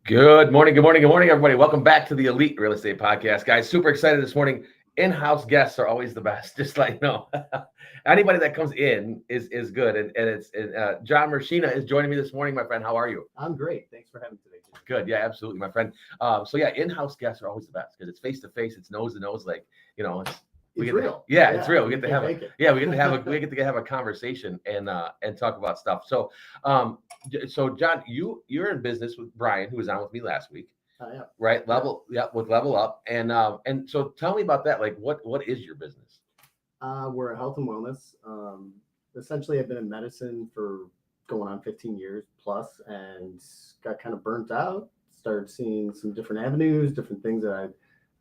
Good morning, everybody. Welcome back to the Elite Real Estate Podcast, guys. Super excited this morning. In-house guests are always the best. Just like anybody that comes in is good. And it's John Mrachina is joining me this morning, my friend. How are you? I'm great. Thanks for having me today, Jim. Good. Yeah, absolutely, my friend. In-house guests are always the best because it's face to face, it's nose to nose. It's real. It's real. We get to have have a conversation and talk about stuff. So John, you're in business with Brian, who was on with me last week. Yeah. Right. With Level Up. And so tell me about that. Like what is your business? We're a health and wellness. Essentially, I've been in medicine for going on 15 years plus and got kind of burnt out. Started seeing some different avenues, different things that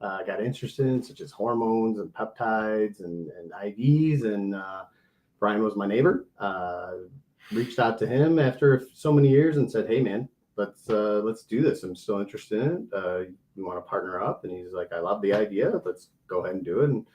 I got interested in, such as hormones and peptides and IVs. And Brian was my neighbor. Reached out to him after so many years and said, "Hey, man, let's do this. I'm still interested in it. You want to partner up?" And he's like, "I love the idea. Let's go ahead and do it." And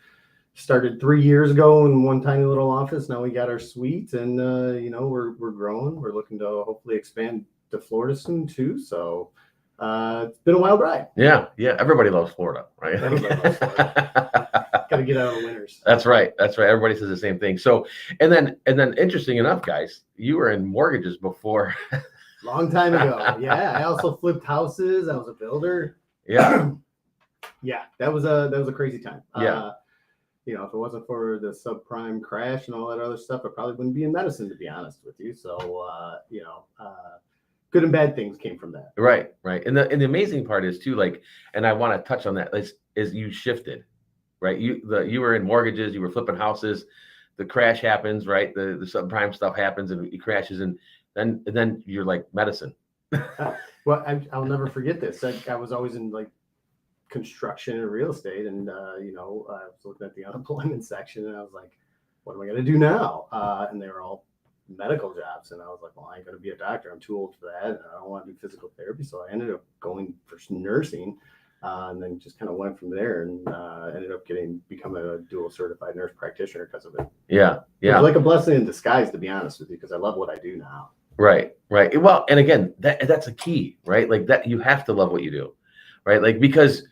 started 3 years ago in one tiny little office. Now we got our suite, and we're growing. We're looking to hopefully expand to Florida soon too. So it's been a wild ride. Yeah. Everybody loves Florida, right? Everybody loves Florida. Got to get out of the winters. That's right. Everybody says the same thing. So, and then interesting enough, guys, you were in mortgages before. Long time ago. Yeah. I also flipped houses. I was a builder. Yeah. Yeah. That was a crazy time. Yeah. If it wasn't for the subprime crash and all that other stuff, I probably wouldn't be in medicine, to be honest with you. So, good and bad things came from that. Right. And the amazing part is too, and I want to touch on that is you shifted, right? You were in mortgages, you were flipping houses, the crash happens, right? The subprime stuff happens and it crashes, and then you're like medicine. Well, I'll never forget this. I was always in construction and real estate, and I was looking at the unemployment section, and I was like, "What am I going to do now?" And they were all medical jobs, and I was like, "Well, I ain't going to be a doctor. I'm too old for that, and I don't want to do physical therapy." So I ended up going for nursing, and then just kind of went from there, and ended up becoming a dual certified nurse practitioner because of it. Yeah. It was like a blessing in disguise, to be honest with you, because I love what I do now. Right. Well, and again, that's a key, right? Like that, you have to love what you do, right? Like, because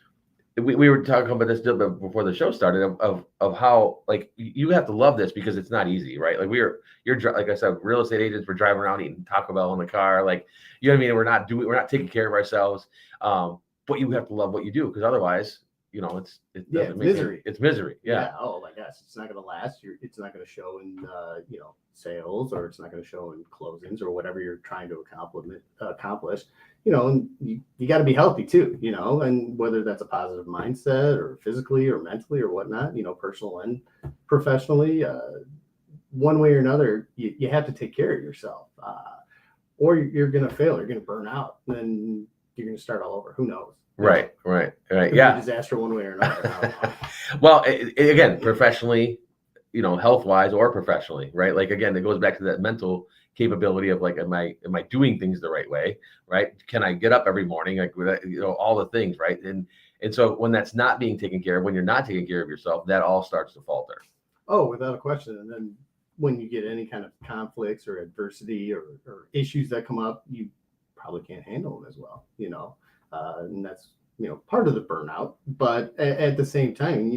we were talking about this before the show started of how you have to love this because it's not easy, right? Like you're like I said, real estate agents, we're driving around eating Taco Bell in the car, what I mean? We're not taking care of ourselves, but you have to love what you do because otherwise, it's misery. It's misery. Yeah. Oh my gosh, it's not going to last. It's not going to show in sales, or it's not going to show in closings or whatever you're trying to accomplish. And you got to be healthy too. And whether that's a positive mindset or physically or mentally or whatnot, personal and professionally, one way or another, you have to take care of yourself, or you're going to fail. You're going to burn out, and then you're going to start all over. Who knows? Right. Yeah. Disaster one way or another. Well, again, professionally, health wise or professionally, right? Like, again, it goes back to that mental capability of am I doing things the right way? Right. Can I get up every morning? All the things. Right. And so when that's not being taken care of, when you're not taking care of yourself, that all starts to falter. Oh, without a question. And then when you get any kind of conflicts or adversity or issues that come up, you probably can't handle them as well, and that's, part of the burnout. But at the same time,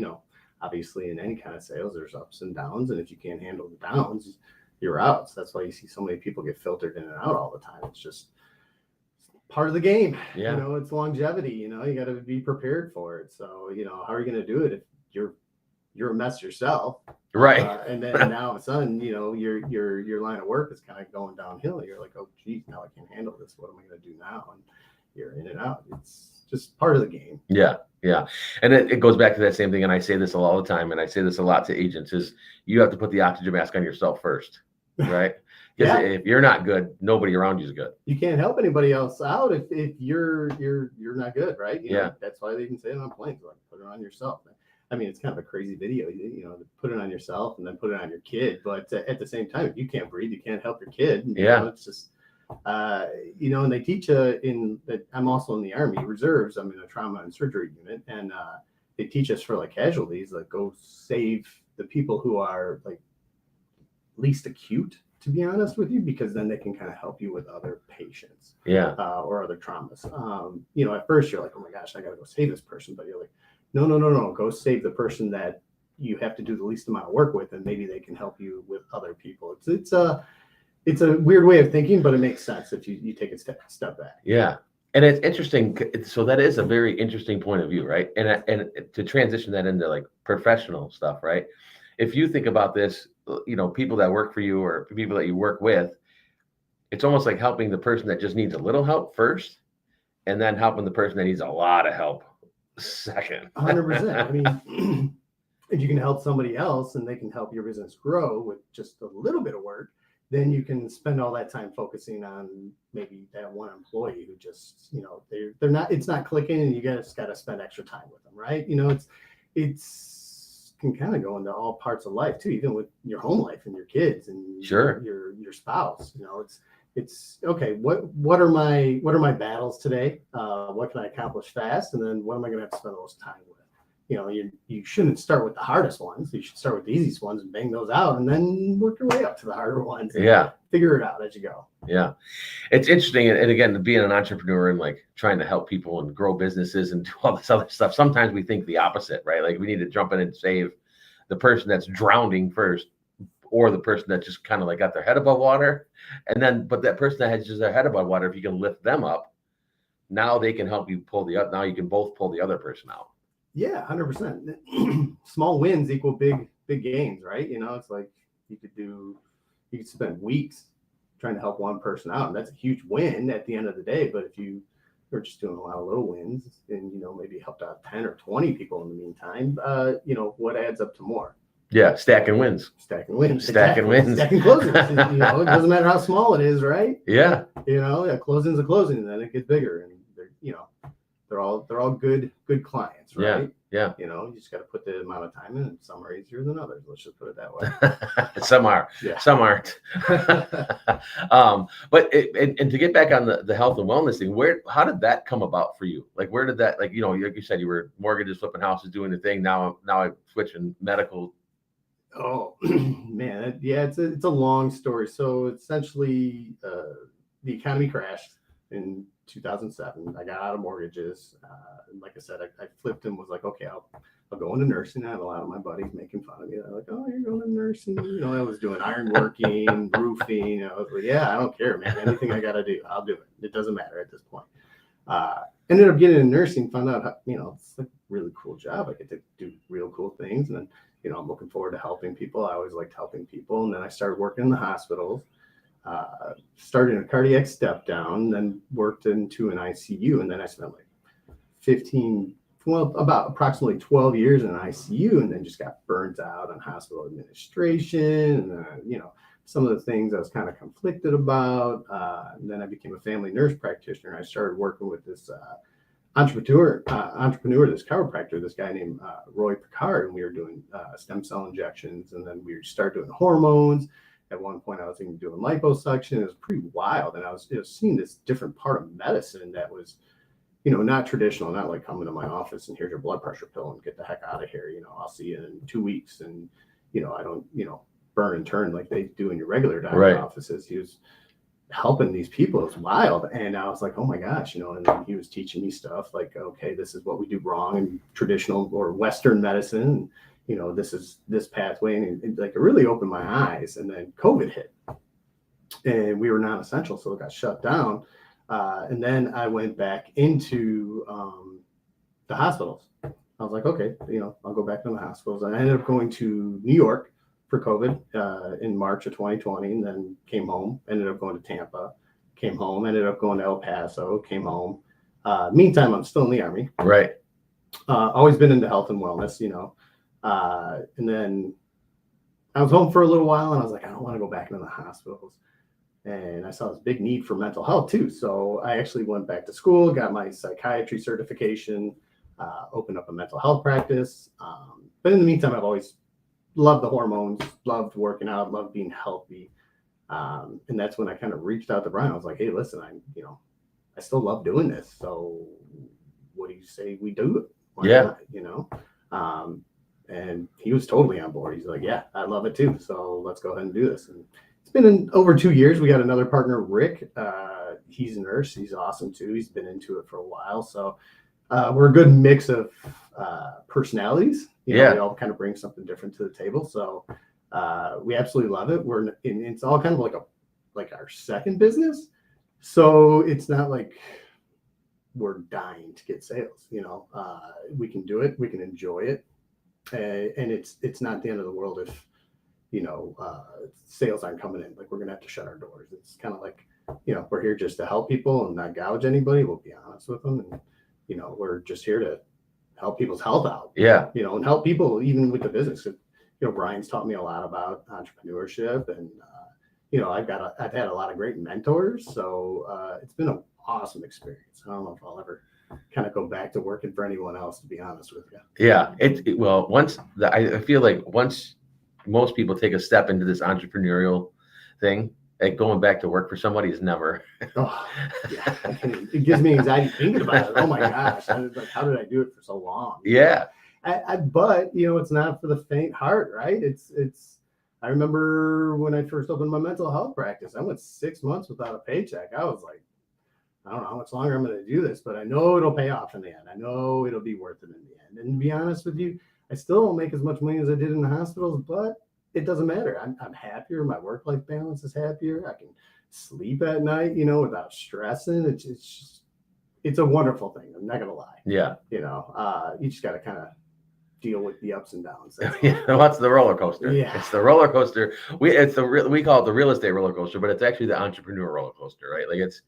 obviously in any kind of sales, there's ups and downs. And if you can't handle the downs, you're out. So that's why you see so many people get filtered in and out all the time. It's just part of the game. Yeah. It's longevity. You got to be prepared for it. So, how are you going to do it if you're a mess yourself? Right. And then now all of a sudden, your line of work is kind of going downhill. You're like, "Oh, geez, now I can't handle this. What am I going to do now?" And you're in and out. It's just part of the game. Yeah. And it goes back to that same thing. And I say this all the time, and I say this a lot to agents, is you have to put the oxygen mask on yourself first, right? Because if you're not good, nobody around you is good. You can't help anybody else out if you're not good, right? That's why they even say it on planes, put it on yourself. I mean, it's kind of a crazy video, to put it on yourself and then put it on your kid. But at the same time, if you can't breathe, you can't help your kid. It's just, and they teach I'm also in the Army Reserves. I'm in a trauma and surgery unit, and they teach us for casualties, go save the people who are least acute to be honest with you, because then they can kind of help you with other patients or other traumas. At first you're like, oh my gosh, I got to go save this person. But you're like, no, go save the person that you have to do the least amount of work with, and maybe they can help you with other people. It's a weird way of thinking, but it makes sense if you take a step back. Yeah. And it's interesting. So that is a very interesting point of view, right? And to transition that into like professional stuff, right? If you think about this, people that work for you or people that you work with, it's almost like helping the person that just needs a little help first, and then helping the person that needs a lot of help second. 100%. I mean, if you can help somebody else and they can help your business grow with just a little bit of work, then you can spend all that time focusing on maybe that one employee who just, they're not, it's not clicking, and you just got to spend extra time with them, right? It's can kind of go into all parts of life too, even with your home life and your kids and your spouse. It's okay. What are my battles today? What can I accomplish fast? And then what am I going to have to spend the most time with? You shouldn't start with the hardest ones. You should start with the easiest ones and bang those out, and then work your way up to the harder ones. Yeah. Figure it out as you go. Yeah. It's interesting. And again, being an entrepreneur and like trying to help people and grow businesses and do all this other stuff, sometimes we think the opposite, right? Like we need to jump in and save the person that's drowning first, or the person that just kind of like got their head above water. And then, but that person that has just their head above water, if you can lift them up, now they can help you pull now you can both pull the other person out. Yeah, 100%. Small wins equal big gains, right? It's like you could spend weeks trying to help one person out, and that's a huge win at the end of the day. But if you are just doing a lot of little wins and maybe helped out 10 or 20 people in the meantime, what adds up to more? Yeah, stacking wins. Stacking wins. Stacking wins. Stacking closings. It doesn't matter how small it is, right? Yeah. A closing's a closing, and then it gets bigger, and they're all good clients, right? Yeah. You just got to put the amount of time in, and some are easier than others. Let's just put it that way. Some are, some aren't. But to get back on the health and wellness thing, how did that come about for you? Like, where did that, like you said, you were mortgages, flipping houses, doing the thing. Now I'm switching medical. Oh man, it's a long story. So essentially, the economy crashed in 2007. I got out of mortgages. Like I said, I flipped and was like, okay, I'll go into nursing. I had a lot of my buddies making fun of me. They're like, oh, you're going to nursing. I was doing ironworking, roofing. I was like, yeah, I don't care, man. Anything I got to do, I'll do it. It doesn't matter at this point. Ended up getting into nursing, found out, it's a really cool job. I get to do real cool things. And then, I'm looking forward to helping people. I always liked helping people. And then I started working in the hospitals. Started in a cardiac step down, then worked into an ICU, and then I spent like about approximately 12 years in an ICU, and then just got burnt out on hospital administration, and some of the things I was kind of conflicted about. And then I became a family nurse practitioner. I started working with this entrepreneur, this chiropractor, this guy named Roy Picard, and we were doing stem cell injections, and then we started doing hormones. At one point, I was even doing liposuction. It was pretty wild, and I was seeing this different part of medicine that was, not traditional, not like coming to my office and here's your blood pressure pill and get the heck out of here. I'll see you in 2 weeks, and I don't, burn and turn like they do in your regular doctor offices. He was helping these people. It was wild, and I was like, oh my gosh, and then he was teaching me stuff like, okay, this is what we do wrong in traditional or Western medicine. This is this pathway, and like it really opened my eyes. And then COVID hit, and we were non-essential, so it got shut down. And then I went back into the hospitals. I was like, okay, I'll go back to the hospitals. I ended up going to New York for COVID in March of 2020, and then came home. Ended up going to Tampa, came home. Ended up going to El Paso, came home. Meantime, I'm still in the Army. Right. Always been into health and wellness, and then I was home for a little while, and I was like, I don't want to go back into the hospitals. And I saw this big need for mental health too. So I actually went back to school, got my psychiatry certification, opened up a mental health practice. But in the meantime, I've always loved the hormones, loved working out, loved being healthy. And that's when I kind of reached out to Brian. I was like, hey, listen, I still love doing this. So what do you say we do it? Why not, and he was totally on board. He's like, yeah, I love it too. So let's go ahead and do this. And It's been over 2 years. We got another partner, Rick. He's a nurse. He's awesome too. He's been into it for a while. So we're a good mix of personalities. You know, we all kind of bring something different to the table. So we absolutely love it. It's all kind of like our second business. So it's not like we're dying to get sales. You know, we can do it. We can enjoy it, and it's not the end of the world if, you know, sales aren't coming in. Like, we're gonna have to shut our doors. It's kind of like, you know, we're here just to help people and not gouge anybody. We'll be honest with them, and you know, we're just here to help people's health out. Yeah. You know, and help people even with the business. You know, Brian's taught me a lot about entrepreneurship, and you know, I've had a lot of great mentors. So it's been an awesome experience. I don't know if I'll ever kind of go back to working for anyone else, to be honest with you. Yeah. Well, I feel like once most people take a step into this entrepreneurial thing, like going back to work for somebody is never. Oh, yeah. It gives me anxiety thinking about it. Oh my gosh. Like, how did I do it for so long? Yeah. But you know, it's not for the faint heart, right? I remember when I first opened my mental health practice, I went 6 months without a paycheck. I was like, I don't know how much longer I'm going to do this, but I know it'll pay off in the end. I know it'll be worth it in the end. And to be honest with you, I still don't make as much money as I did in the hospitals, but it doesn't matter. I'm happier. My work-life balance is happier. I can sleep at night, you know, without stressing. It's a wonderful thing. I'm not going to lie. Yeah. You know, you just got to kind of deal with the ups and downs. What's the roller coaster? Yeah. It's the roller coaster. We call it the real estate roller coaster, but it's actually the entrepreneur roller coaster, right? Like, it's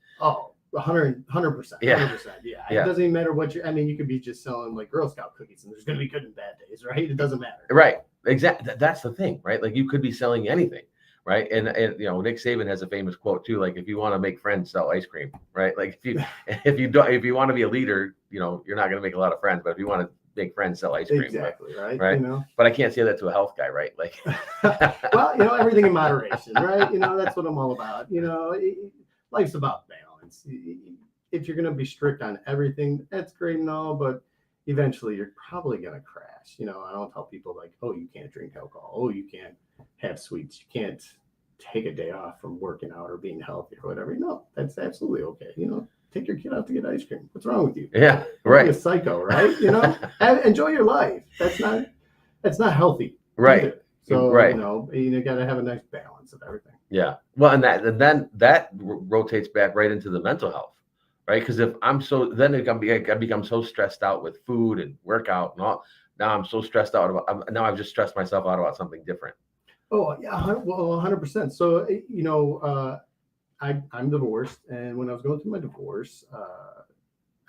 100%. Yeah. 100%. Yeah. It doesn't even matter what you could be just selling like Girl Scout cookies, and there's going to be good and bad days, right? It doesn't matter. Right. Exactly. That's the thing, right? Like, you could be selling anything, right? And you know, Nick Saban has a famous quote too, like, if you want to make friends, sell ice cream, right? Like, if you want to be a leader, you know, you're not going to make a lot of friends, but if you want to make friends, sell ice cream. Exactly. Right. Right. You know? But I can't say that to a health guy, right? Like, well, you know, everything in moderation, right? You know, that's what I'm all about. You know, life's about balance. If you're going to be strict on everything, that's great and all, but eventually you're probably going to crash. You know, I don't tell people like, oh, you can't drink alcohol. Oh, you can't have sweets. You can't take a day off from working out or being healthy or whatever. No, that's absolutely okay. You know, take your kid out to get ice cream. What's wrong with you? Yeah, Don't right. be a psycho, right? You know, enjoy your life. That's not healthy. Right. Either. So, right. you got to have a nice balance of everything. Yeah. Well, and then that rotates back right into the mental health, right? Because if I'm I become so stressed out with food and workout and all. Now I'm so stressed out about. Now I've just stressed myself out about something different. Oh yeah, well, 100%. So you know, I'm divorced, and when I was going through my divorce,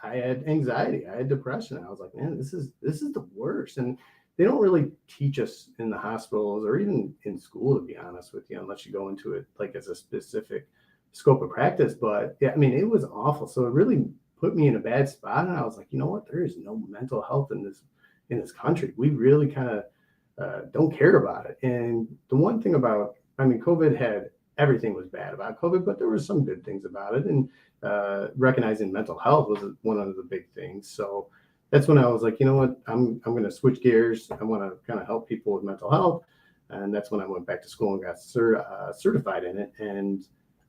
I had anxiety, I had depression. I was like, man, this is the worst. And they don't really teach us in the hospitals or even in school, to be honest with you, unless you go into it like as a specific scope of practice. But yeah, I mean, it was awful. So it really put me in a bad spot, and I was like, you know what? There is no mental health in this country. We really kind of don't care about it. And the one thing about, I mean, COVID had, everything was bad about COVID, but there were some good things about it. And recognizing mental health was one of the big things. So that's when I was like, you know what, I'm going to switch gears. I want to kind of help people with mental health. And that's when I went back to school and got certified in it. And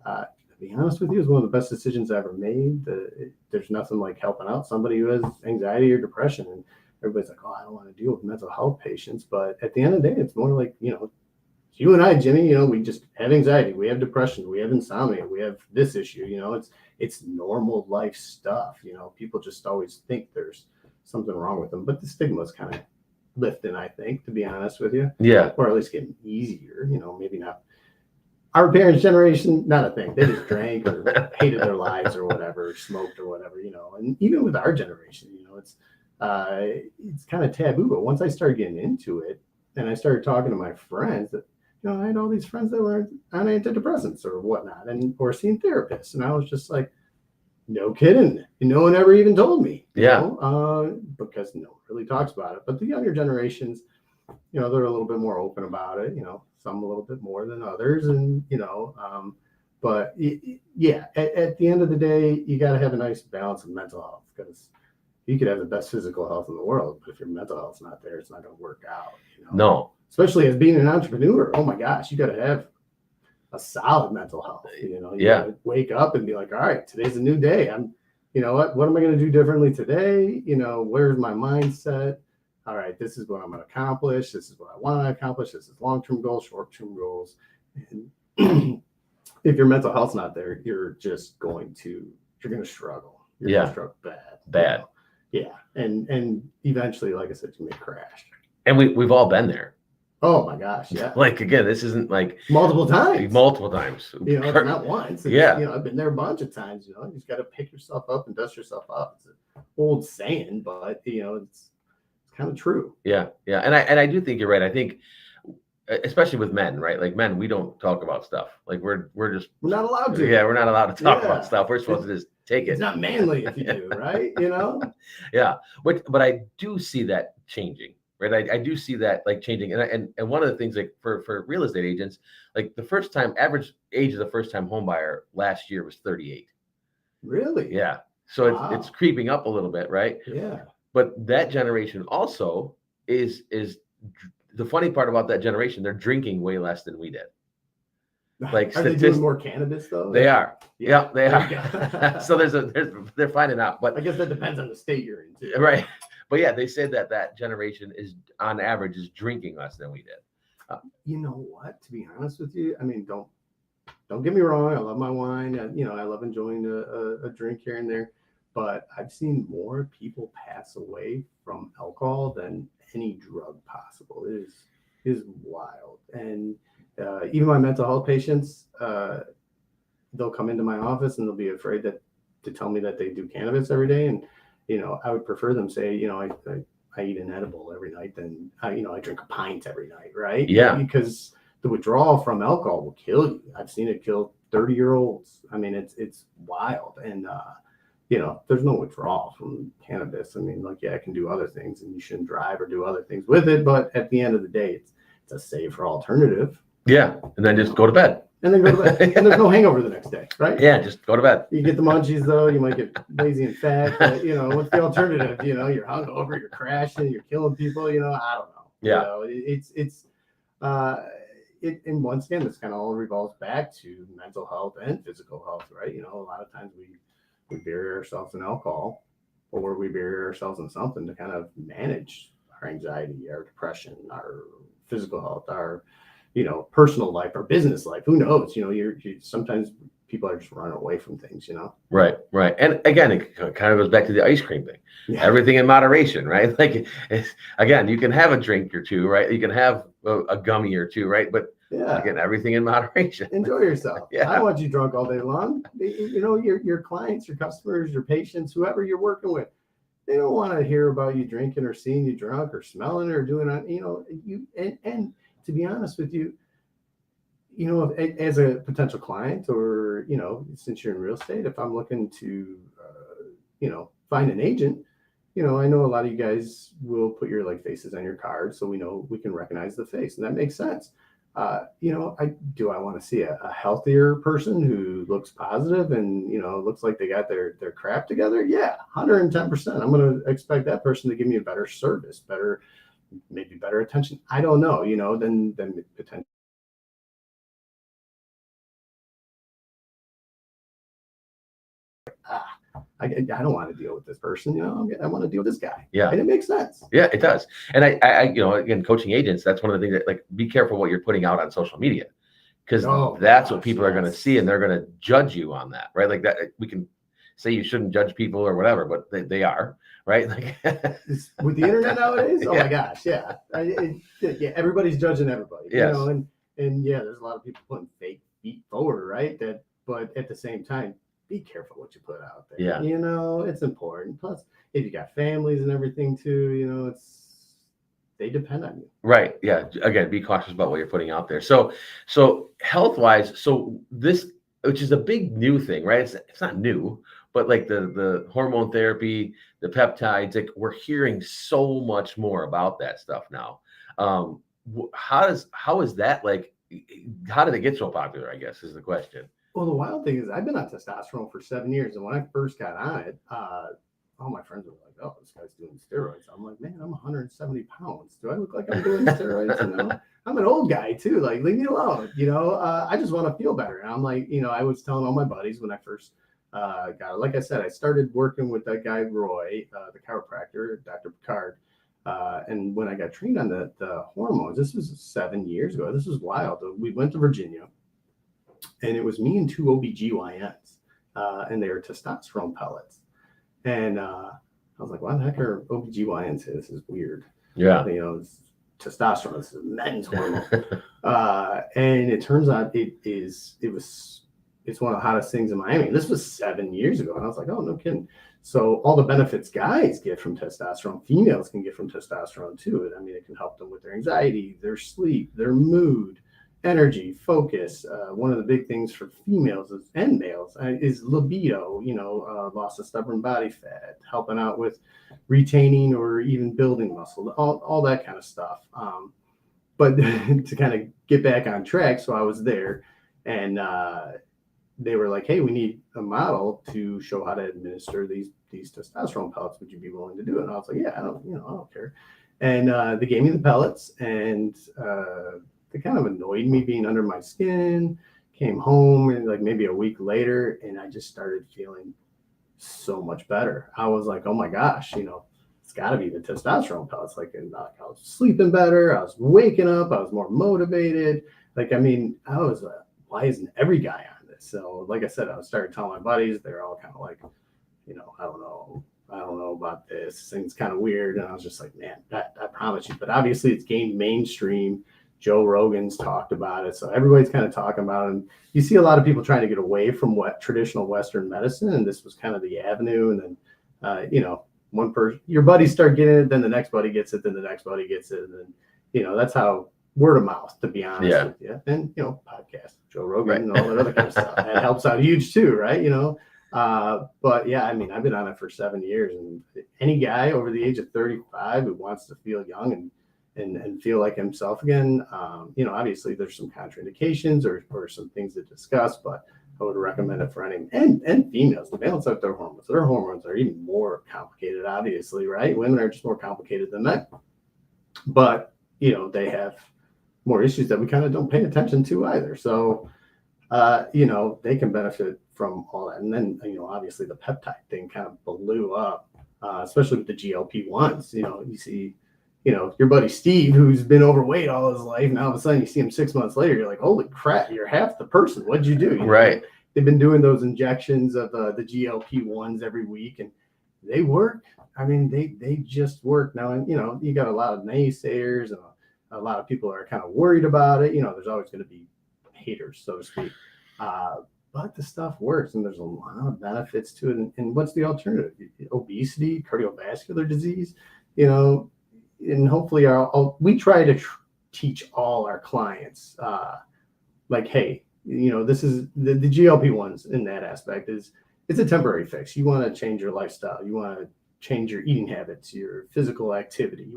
to be honest with you, it was one of the best decisions I ever made. There's nothing like helping out somebody who has anxiety or depression. And everybody's like, oh, I don't want to deal with mental health patients. But at the end of the day, it's more like, you know, you and I, Jimmy, you know, we just have anxiety, we have depression, we have insomnia, we have this issue, you know, it's normal life stuff. You know, people just always think there's something wrong with them, but the stigma is kind of lifting, I think, to be honest with you. Yeah. Or at least getting easier, you know, maybe not. Our parents' generation, not a thing. They just drank or hated their lives or whatever, smoked or whatever, you know. And even with our generation, you know, it's kind of taboo. But once I started getting into it and I started talking to my friends, that, you know, I had all these friends that were on antidepressants or whatnot, or seeing therapists. And I was just like, no kidding. No one ever even told me, you know, because no one really talks about it. But the younger generations, you know, they're a little bit more open about it, you know, some a little bit more than others. And, you know, but yeah, at the end of the day, you got to have a nice balance of mental health, because you could have the best physical health in the world, but if your mental health's not there, it's not going to work out. You know? No. Especially as being an entrepreneur. Oh my gosh, you got to have a solid mental health. You know, you Yeah. gotta wake up and be like, all right, today's a new day. You know what am I going to do differently today? You know, where's my mindset? All right, this is what I'm going to accomplish. This is what I want to accomplish. This is long-term goals, short-term goals. And if your mental health's not there, you're going to struggle. You're going to struggle bad. You know? Yeah. And eventually, like I said, you may crash. And we've all been there. Oh my gosh, yeah. Like, again, this isn't like multiple times. You know, it's not once. It's, yeah. You know, I've been there a bunch of times. You know, you just got to pick yourself up and dust yourself up. It's an old saying, but you know, it's kind of true. Yeah, yeah, and I do think you're right. I think, especially with men, right? Like men, we don't talk about stuff. Like we're not allowed to. Yeah, we're not allowed to talk about stuff. We're supposed to just take it. It's not manly if you do, right? You know. Yeah, but I do see that changing. Right. I do see that like changing. And one of the things like for real estate agents, like average age of the first time home buyer last year was 38. Really? Yeah. So it's creeping up a little bit. Right. Yeah. But that generation also is the funny part about that generation. They're drinking way less than we did. Like are they doing more cannabis though? They are. Yeah, they are. So they're finding out. But I guess that depends on the state you're in too. Right. But yeah, they said that generation is on average is drinking less than we did. You know what? To be honest with you, I mean, don't get me wrong. I love my wine. You know, I love enjoying a drink here and there. But I've seen more people pass away from alcohol than any drug possible. It is wild. And even my mental health patients, they'll come into my office and they'll be afraid to tell me that they do cannabis every day. And you know, I would prefer them say, you know, I eat an edible every night than I drink a pint every night, right? Yeah. Because the withdrawal from alcohol will kill you. I've seen it kill 30-year-olds. I mean, it's wild. And you know, there's no withdrawal from cannabis. I mean, like, yeah, I can do other things and you shouldn't drive or do other things with it. But at the end of the day, it's a safer alternative. Yeah. And then just go to bed. And then go to bed. And there's no hangover the next day, right? Yeah, just go to bed. You get the munchies though, you might get lazy and fat, but you know, what's the alternative? You know, you're hungover, you're crashing, you're killing people, you know, I don't know. Yeah. You know, and once again, this kind of all revolves back to mental health and physical health, right? You know, a lot of times we bury ourselves in alcohol or we bury ourselves in something to kind of manage our anxiety, our depression, our physical health, our personal life, our business life. Who knows? You know, you sometimes people are just running away from things, you know? Right. And again, it kind of goes back to the ice cream thing. Yeah. Everything in moderation, right? Like, again, you can have a drink or two, right? You can have a gummy or two, right? But again, everything in moderation. Enjoy yourself. Yeah. I don't want you drunk all day long. You know, your clients, your customers, your patients, whoever you're working with, they don't want to hear about you drinking or seeing you drunk or smelling or doing, you know, and to be honest with you, you know, as a potential client or, you know, since you're in real estate, if I'm looking to, you know, find an agent, you know, I know a lot of you guys will put your like faces on your card so we know we can recognize the face, and that makes sense. You know, I want to see a healthier person who looks positive and, you know, looks like they got their crap together. Yeah, 110%. I'm going to expect that person to give me a better service, maybe better attention. I don't know, you know, than potentially. I don't want to deal with this person, you know, I want to deal with this guy. Yeah. And it makes sense. Yeah, it does. And I you know, again, coaching agents, that's one of the things that, like, be careful what you're putting out on social media, because that's what people are going to see, and they're going to judge you on that, right? Like that, we can say you shouldn't judge people or whatever, but they are, right? Like with the internet nowadays. Oh my gosh. Yeah. Yeah. Everybody's judging everybody, yes. You know, and yeah, there's a lot of people putting fake feet forward, right? But at the same time, be careful what you put out there. Yeah. You know, it's important. Plus, if you got families and everything too, you know, they depend on you. Right. Yeah. Again, be cautious about what you're putting out there. So health-wise, so this, which is a big new thing, right? It's not new, but like the hormone therapy, the peptides, like we're hearing so much more about that stuff now. How is that, like, how did it get so popular, I guess, is the question. Well, the wild thing is I've been on testosterone for 7 years. And when I first got on it, all my friends were like, "Oh, this guy's doing steroids." I'm like, "Man, I'm 170 pounds. Do I look like I'm doing steroids?" You know, I'm an old guy too. Like, leave me alone. You know, I just want to feel better. And I'm like, you know, I was telling all my buddies when I first got it. Like I said, I started working with that guy Roy, the chiropractor, Dr. Picard. And when I got trained on the hormones, this was 7 years ago. This was wild. We went to Virginia, and it was me and two OBGYNs, and they were testosterone pellets. And I was like, why the heck are OBGYNs here? This is weird. Yeah. You know, it's testosterone. This is men's hormone. And it turns out it's one of the hottest things in Miami. This was 7 years ago. And I was like, oh, no kidding. So all the benefits guys get from testosterone, females can get from testosterone too. I mean, it can help them with their anxiety, their sleep, their mood, energy, focus. One of the big things for females and males is libido, you know, loss of stubborn body fat, helping out with retaining or even building muscle, all that kind of stuff. But to kind of get back on track, so I was there, and they were like, hey, we need a model to show how to administer these testosterone pellets. Would you be willing to do it? And I was like, yeah, I don't care. And they gave me the pellets, and they kind of annoyed me being under my skin. Came home, and like maybe a week later, and I just started feeling so much better. I was like, oh my gosh, you know, it's got to be the testosterone pellets. Like, and I was sleeping better. I was waking up. I was more motivated. Like, I mean, I was why isn't every guy on this? So like I said, I started telling my buddies. They're all kind of like, you know, I don't know about this. This thing's kind of weird. And I was just like, man, I promise you. But obviously it's gained mainstream. Joe Rogan's talked about it. So everybody's kind of talking about it. And you see a lot of people trying to get away from what traditional Western medicine. And this was kind of the avenue. And then, you know, one person, your buddies start getting it, then the next buddy gets it, then the next buddy gets it. And then, you know, that's how word of mouth, to be honest with you. And, you know, podcast, Joe Rogan and all that other kind of stuff. That helps out huge too, right? You know, but yeah, I mean, I've been on it for 7 years, and any guy over the age of 35 who wants to feel young and feel like himself again, you know, obviously there's some contraindications or some things to discuss, but I would recommend it for any and females to balance out their hormones. Their hormones are even more complicated, obviously, right? Women are just more complicated than men, but you know, they have more issues that we kind of don't pay attention to either. So, you know, they can benefit from all that. And then, you know, obviously the peptide thing kind of blew up, especially with the GLP-1s. You know, you see, you know, your buddy Steve, who's been overweight all his life, and all of a sudden you see him 6 months later, you're like, holy crap, you're half the person. What'd you do? You know, right. They've been doing those injections of the GLP-1s every week, and they work. I mean, they just work. Now, and, you know, you got a lot of naysayers and a lot of people are kind of worried about it. You know, there's always going to be haters, so to speak. But the stuff works, and there's a lot of benefits to it. And what's the alternative? Obesity, cardiovascular disease, you know, and hopefully we try to teach all our clients, like, hey, you know, this is the GLP-1s in that aspect it's a temporary fix. You want to change your lifestyle. You want to change your eating habits, your physical activity.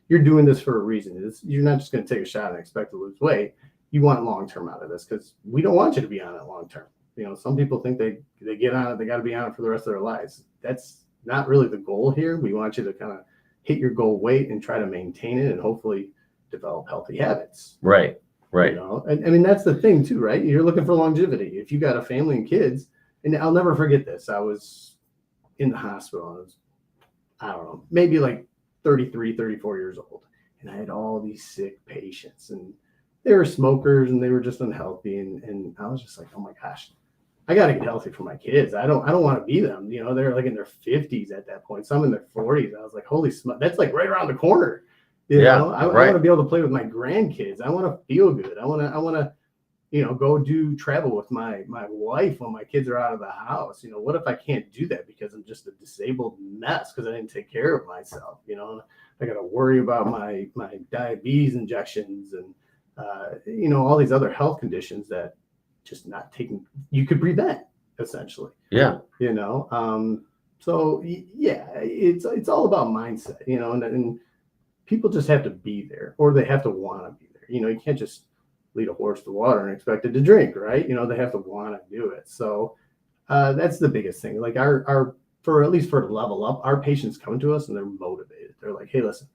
You're doing this for a reason. You're not just going to take a shot and expect to lose weight. You want long-term out of this, because we don't want you to be on it long-term. You know, some people think they get on it, they got to be on it for the rest of their lives. That's not really the goal here. We want you to kind of hit your goal weight and try to maintain it and hopefully develop healthy habits. Right. You know, and I mean, that's the thing too, right? You're looking for longevity. If you got a family and kids, and I'll never forget this. I was in the hospital. I don't know, maybe like 33, 34 years old. And I had all these sick patients, and they were smokers and they were just unhealthy. And I was just like, oh my gosh, I got to get healthy for my kids. I don't want to be them. You know, they're like in their 50s at that point, some in their 40s. I was like, holy smoke, that's like right around the corner. You know, I want to be able to play with my grandkids. I want to feel good. I want to, you know, go travel with my wife when my kids are out of the house. You know, what if I can't do that because I'm just a disabled mess because I didn't take care of myself? You know, I got to worry about my diabetes injections and, you know, all these other health conditions that just not taking, you could prevent essentially. Yeah. You know, so yeah, it's all about mindset, you know, and people just have to be there, or they have to want to be there. You know, you can't just lead a horse to water and expect it to drink, right? You know, they have to want to do it. So that's the biggest thing. Like our for at least for level up, our patients come to us and they're motivated. They're like, hey, listen,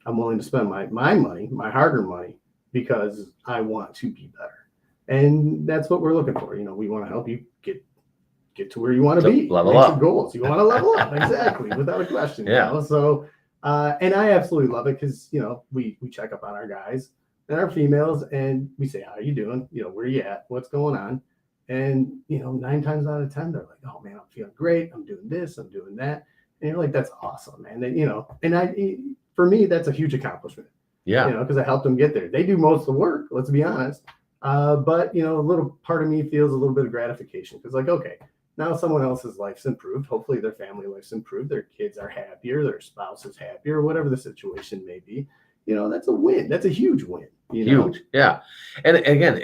I'm willing to spend my money, my hard-earned money, because I want to be better. And that's what we're looking for. You know, we want to help you get to where you want to be. Level Reach up. your goals. You want to level up. Exactly. Without a question. Yeah. You know? So, and I absolutely love it because, you know, we check up on our guys and our females and we say, how are you doing? You know, where you at? What's going on? And, you know, 9 times out of 10, they're like, oh man, I'm feeling great. I'm doing this, I'm doing that. And you're like, that's awesome, man. And, you know, and for me, that's a huge accomplishment. Yeah. You know, because I helped them get there. They do most of the work, let's be honest. But, you know, a little part of me feels a little bit of gratification because, like, okay, now someone else's life's improved. Hopefully their family life's improved. Their kids are happier. Their spouse is happier, whatever the situation may be. You know, that's a win. That's a huge win. Huge. Know? Yeah. And again,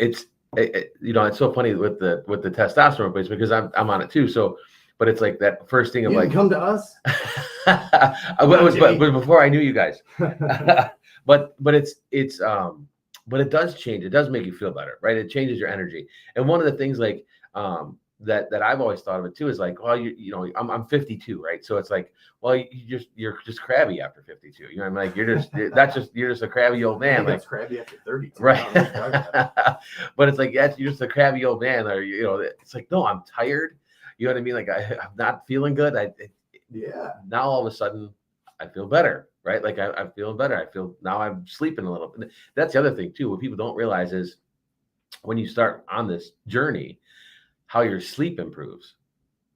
you know, it's so funny with the testosterone replacement because I'm on it too. So, but it's like that first thing of you like, come to us. but before I knew you guys, but it does change. It does make you feel better, right? It changes your energy. And one of the things like, that I've always thought of it too is like, well, you know, I'm 52, right? So it's like, well, you're just crabby after 52. You know, I'm like, you're just a crabby old man. Like crabby after 30, right? But it's like, yes, you're just a crabby old man, or you know, it's like, no, I'm tired. You know what I mean? Like I'm not feeling good. Now all of a sudden I feel better, right? Like I'm feeling better. I feel now I'm sleeping a little. That's the other thing too. What people don't realize is when you start on this journey, how your sleep improves.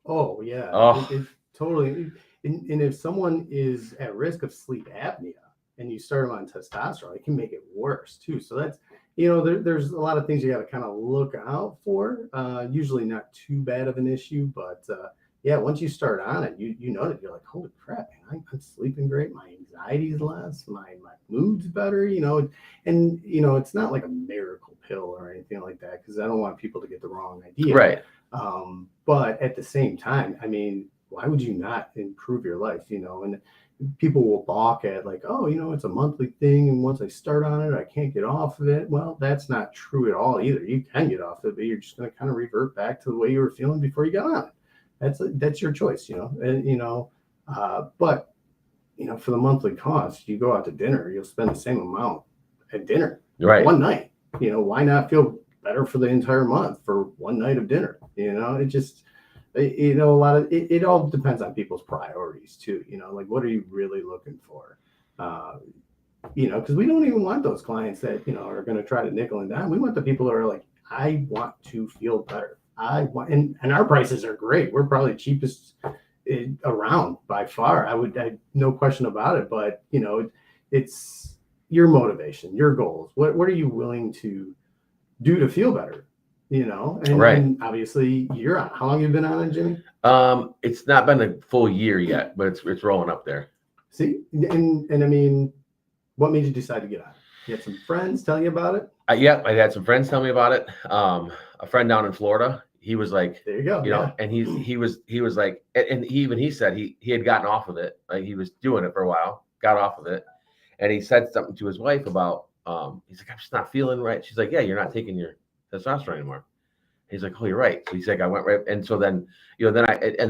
Oh yeah. Oh. It totally. And if someone is at risk of sleep apnea and you start them on testosterone, it can make it worse too. So that's, you know, there's a lot of things you got to kind of look out for. Usually not too bad of an issue, but yeah, once you start on it, you know that you're like, holy crap, man, I'm sleeping great. My anxiety's less, my mood's better, you know, and you know, it's not like a miracle pill or anything like that, because I don't want people to get the wrong idea. Right. But at the same time, I mean, why would you not improve your life, you know? And people will balk at like, oh, you know, it's a monthly thing, and once I start on it, I can't get off of it. Well, that's not true at all either. You can get off of it, but you're just going to kind of revert back to the way you were feeling before you got on it. That's your choice, you know. And you know, but you know, for the monthly cost, you go out to dinner, you'll spend the same amount at dinner, right, one night. You know, why not feel better for the entire month for one night of dinner? You know, it just, you know, a lot of it all depends on people's priorities too. You know, like what are you really looking for? You know, because we don't even want those clients that, you know, are going to try to nickel and dime. We want the people who are like, I want to feel better. I want, and our prices are great. We're probably cheapest around by far. I no question about it. But you know, it's your motivation, your goals. What are you willing to do to feel better? You know, and, right. And obviously you're on. How long have you been on it, Jimmy? It's not been a full year yet, but it's rolling up there. See, and I mean, what made you decide to get on it? You had some friends tell you about it? Yeah, I had some friends tell me about it. A friend down in Florida, he was like, there you go, you know, and he was like, and he said he had gotten off of it. Like he was doing it for a while, got off of it. And he said something to his wife about, he's like, I'm just not feeling right. She's like, yeah, you're not taking your testosterone anymore. He's like, oh, you're right. So he's like, I went right. And so then, you know, then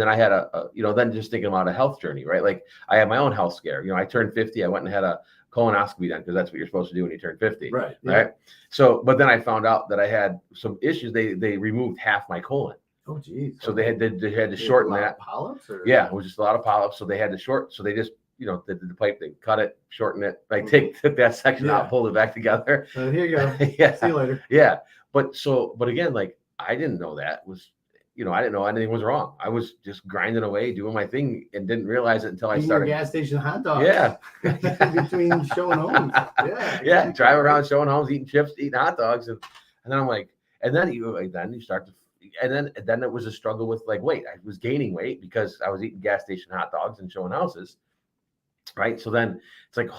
I had a you know, then just thinking about a health journey, right? Like I had my own health scare. You know, I turned 50. I went and had a colonoscopy done because that's what you're supposed to do when you turn 50. Right. Yeah. Right. So, but then I found out that I had some issues. They removed half my colon. Oh, geez. So they had to shorten that. Polyps? Or? Yeah, it was just a lot of polyps. So they had to short. So they just, you know, the pipe, they cut it, shorten it, like took that section out, pulled it back together. Here you go. Yeah. See you later. Yeah. But again, like I didn't know that was, you know, I didn't know anything was wrong. I was just grinding away, doing my thing, and didn't realize it until I started. Gas station hot dogs. Yeah. Between showing homes. Yeah. Exactly. Yeah. Driving around showing homes, eating chips, eating hot dogs, and then I'm like, and then you start to. And then it was a struggle with like weight. I was gaining weight because I was eating gas station hot dogs and showing houses, right? So then it's like,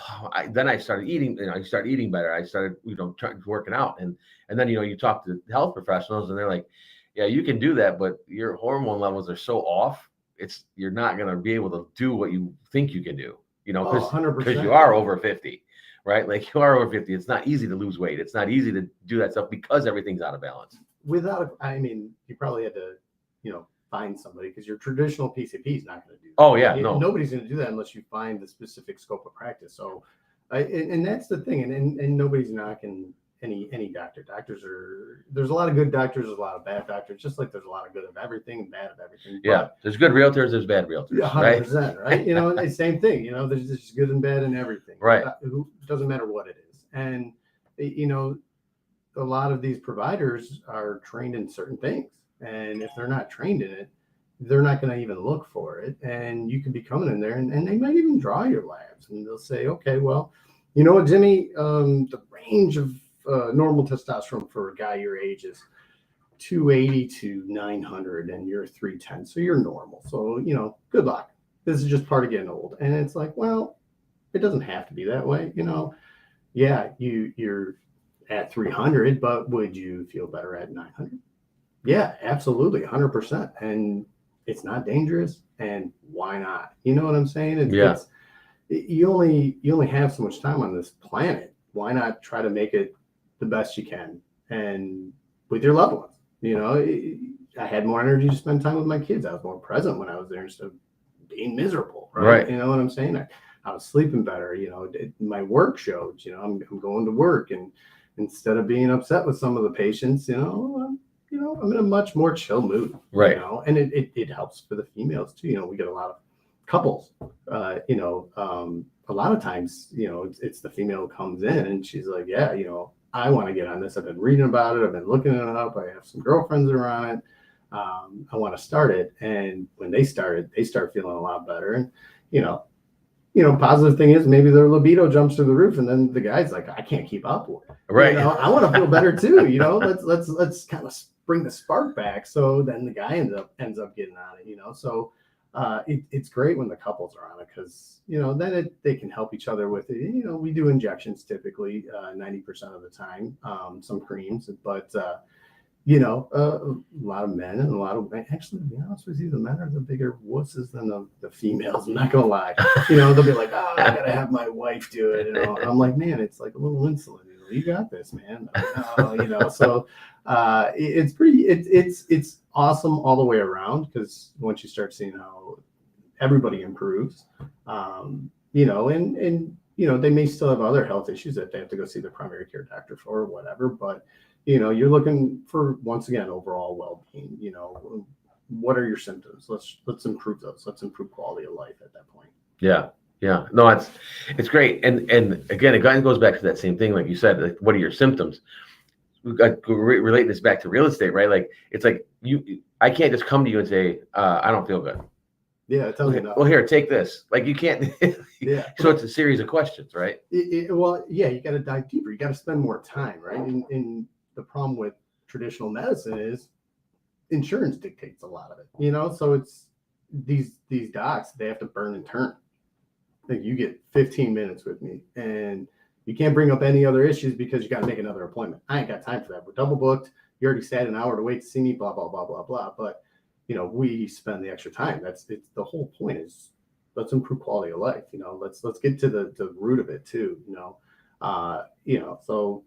then I started eating. You know, I started eating better. I started, you know, working out, and then you know, you talk to health professionals, and they're like, yeah, you can do that, but your hormone levels are so off. You're not going to be able to do what you think you can do. You know, because you are over 50, right? Like you are over 50. It's not easy to lose weight. It's not easy to do that stuff because everything's out of balance. I mean, you probably had to, you know, find somebody, because your traditional PCP is not going to do that. Oh yeah, no. Nobody's going to do that unless you find the specific scope of practice. So, and that's the thing. And nobody's knocking any doctor. There's a lot of good doctors, there's a lot of bad doctors, just like there's a lot of good of everything and bad of everything. Yeah, but, there's good realtors, there's bad realtors. Yeah, 100%, right? You know, and the same thing. You know, there's just good and bad in everything. Right. It doesn't matter what it is. And you know, a lot of these providers are trained in certain things, and if they're not trained in it, they're not going to even look for it. And you could be coming in there, and they might even draw your labs, and they'll say, okay, well, you know what, Jimmy, the range of normal testosterone for a guy your age is 280 to 900, and you're 310, so you're normal. So, you know, good luck. This is just part of getting old. And it's like, well, it doesn't have to be that way. You know, yeah, you're at 300, but would you feel better at 900? Yeah, absolutely, 100%. And it's not dangerous, and why not? You know what I'm saying? You only have so much time on this planet. Why not try to make it the best you can, and with your loved ones? You know, I had more energy to spend time with my kids. I was more present when I was there instead of being miserable. Right. You know what I'm saying? I was sleeping better. You know, my work showed. You know, I'm going to work, and instead of being upset with some of the patients, I'm in a much more chill mood. Right. You know, and it helps for the females too. You know, we get a lot of couples. A lot of times, you know, it's the female who comes in and she's like, yeah, you know, I want to get on this. I've been reading about it. I've been looking it up. I have some girlfriends that are on it. I want to start it. And when they start feeling a lot better. And, you know, positive thing is maybe their libido jumps through the roof, and then the guy's like, I can't keep up with it. Right. You know, I want to feel better too. You know, let's kind of bring the spark back. So then the guy ends up getting on it, you know? So it's great when the couples are on it, because, you know, then they can help each other with it. You know, we do injections typically 90% of the time, some creams, but you know, a lot of men and a lot of, actually, to be honest with you, the men are the bigger wusses than the females. I'm not gonna lie. You know, they'll be like, oh, I gotta have my wife do it. And I'm like, man, it's like a little insulin. You know, you got this, man. You know, so it's pretty. It's awesome all the way around, because once you start seeing how everybody improves, you know, and you know, they may still have other health issues that they have to go see their primary care doctor for or whatever, but you know, you're looking for, once again, overall well-being. You know, what are your symptoms? Let's improve those. Let's improve quality of life at that point. Yeah. No, it's great. And again, it goes back to that same thing, like you said. Like, what are your symptoms? Relating this back to real estate, right? Like, it's like I can't just come to you and say, I don't feel good. Yeah, tell me that. Well, here, take this. Like, you can't. Yeah. So it's a series of questions, right? Well, yeah, you got to dive deeper. You got to spend more time, right? And the problem with traditional medicine is insurance dictates a lot of it, you know? So it's these docs, they have to burn and turn. Like, you get 15 minutes with me, and you can't bring up any other issues because you got to make another appointment. I ain't got time for that. We're double booked. You already sat an hour to wait to see me, blah, blah, blah, blah, blah. But, you know, we spend the extra time. It's the whole point is, let's improve quality of life. You know, let's get to the root of it too, you know? So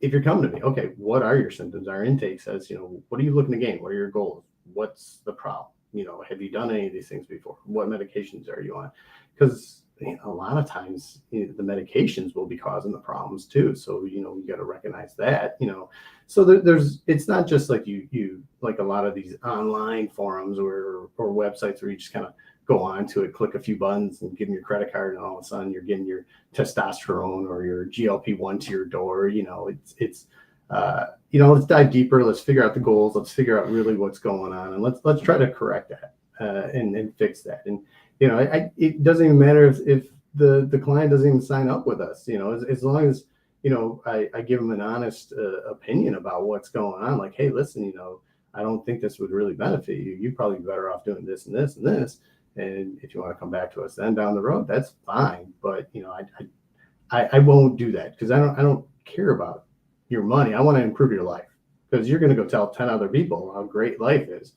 if you're coming to me, okay, what are your symptoms? Our intake says, you know, what are you looking to gain? What are your goals? What's the problem? You know, have you done any of these things before? What medications are you on? Because, you know, a lot of times, you know, the medications will be causing the problems too. So, you know, you got to recognize that, you know. So it's not just like you like a lot of these online forums or websites where you just kind of go on to it, click a few buttons and give them your credit card, and all of a sudden you're getting your testosterone or your GLP-1 to your door. You know, it's you know, let's dive deeper. Let's figure out the goals. Let's figure out really what's going on, and let's try to correct that and fix that. And, you know, it doesn't even matter if the client doesn't even sign up with us, you know, as long as, you know, I give them an honest opinion about what's going on. Like, hey, listen, you know, I don't think this would really benefit you. You'd probably be better off doing this and this and this. And if you want to come back to us then down the road, that's fine. But, you know, I won't do that, because I don't care about your money. I want to improve your life, because you're going to go tell 10 other people how great life is.